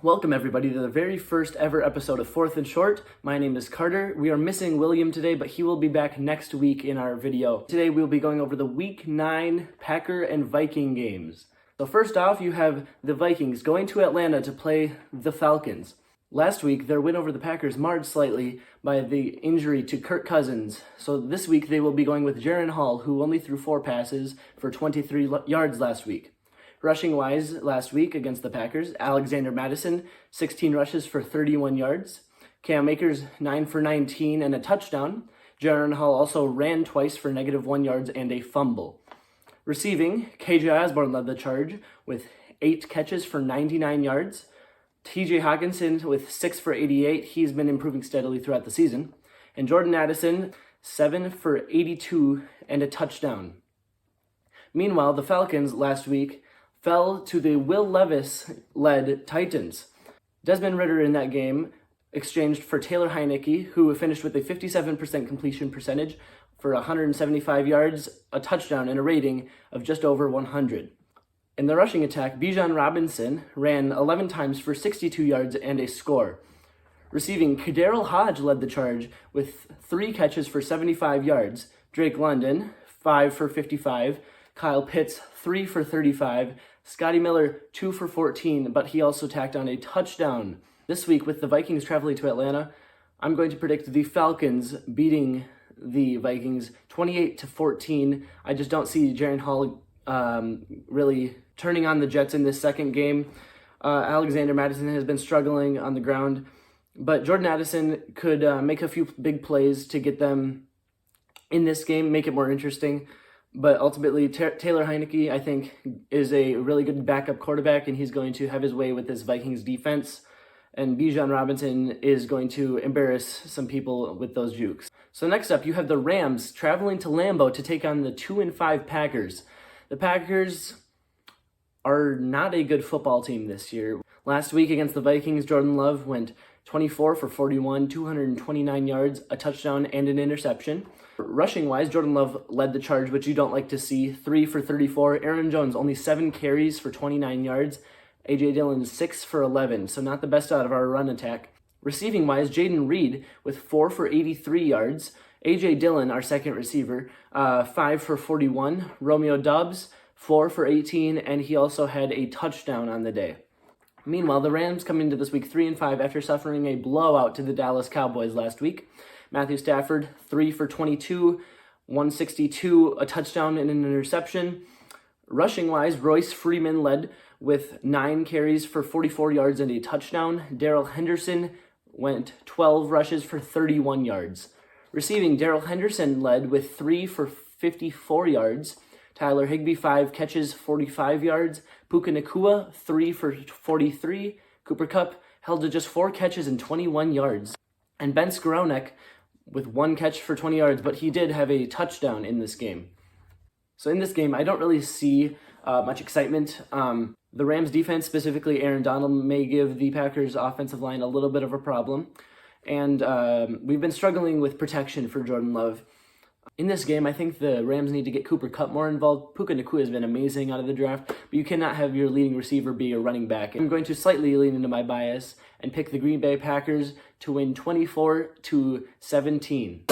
Welcome everybody to the very first ever episode of Fourth and Short. My name is Carter. We are missing William today, but he will be back next week in our video. Today we'll be going over the Week 9 Packer and Viking games. So first off, you have the Vikings going to Atlanta to play the Falcons. Last week, their win over the Packers marred slightly by the injury to Kirk Cousins. So this week they will be going with Jaren Hall, who only threw 4 passes for 23 yards last week. Rushing-wise, last week against the Packers, Alexander Mattison, 16 rushes for 31 yards. Cam Akers, 9 for 19 and a touchdown. Jaren Hall also ran twice for -1 yards and a fumble. Receiving, KJ Osborne led the charge with 8 catches for 99 yards. TJ Hawkinson with 6 for 88. He's been improving steadily throughout the season. And Jordan Addison, 7 for 82 and a touchdown. Meanwhile, the Falcons last week fell to the Will Levis-led Titans. Desmond Ridder in that game exchanged for Taylor Heinicke, who finished with a 57% completion percentage for 175 yards, a touchdown, and a rating of just over 100. In the rushing attack, Bijan Robinson ran 11 times for 62 yards and a score. Receiving, Kaderil Hodge led the charge with 3 catches for 75 yards. Drake London, 5 for 55. Kyle Pitts, 3 for 35. Scotty Miller, 2 for 14, but he also tacked on a touchdown. This week, with the Vikings traveling to Atlanta, I'm going to predict the Falcons beating the Vikings 28-14. I just don't see Jaren Hall really turning on the Jets in this second game. Alexander Mattison has been struggling on the ground, but Jordan Addison could make a few big plays to get them in this game, make it more interesting. But ultimately, Taylor Heinicke, I think, is a really good backup quarterback, and he's going to have his way with this Vikings defense. And Bijan Robinson is going to embarrass some people with those jukes. So next up, you have the Rams traveling to Lambeau to take on the 2-5 Packers. The Packers are not a good football team this year. Last week against the Vikings, Jordan Love went 24 for 41, 229 yards, a touchdown, and an interception. Rushing-wise, Jordan Love led the charge, which you don't like to see, 3 for 34. Aaron Jones, only 7 carries for 29 yards. A.J. Dillon, 6 for 11, so not the best out of our run attack. Receiving-wise, Jaden Reed with 4 for 83 yards. A.J. Dillon, our second receiver, 5 for 41. Romeo Doubs, 4 for 18, and he also had a touchdown on the day. Meanwhile, the Rams come into this week 3-5 after suffering a blowout to the Dallas Cowboys last week. Matthew Stafford, 3 for 22, 162, a touchdown and an interception. Rushing-wise, Royce Freeman led with 9 carries for 44 yards and a touchdown. Darrell Henderson went 12 rushes for 31 yards. Receiving, Darrell Henderson led with 3 for 54 yards. Tyler Higbee, 5 catches, 45 yards. Puka Nacua, 3 for 43. Cooper Kupp held to just 4 catches and 21 yards. And Ben Skowronek with 1 catch for 20 yards, but he did have a touchdown in this game. So in this game, I don't really see much excitement. The Rams defense, specifically Aaron Donald, may give the Packers offensive line a little bit of a problem. And we've been struggling with protection for Jordan Love. In this game, I think the Rams need to get Cooper Kupp more involved. Puka Nacua has been amazing out of the draft, but you cannot have your leading receiver be a running back. I'm going to slightly lean into my bias and pick the Green Bay Packers to win 24-17.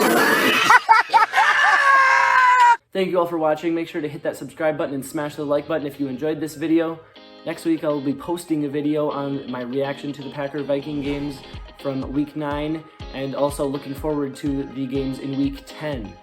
Thank you all for watching. Make sure to hit that subscribe button and smash the like button if you enjoyed this video. Next week, I will be posting a video on my reaction to the Packer-Viking games from Week 9, and also looking forward to the games in Week 10.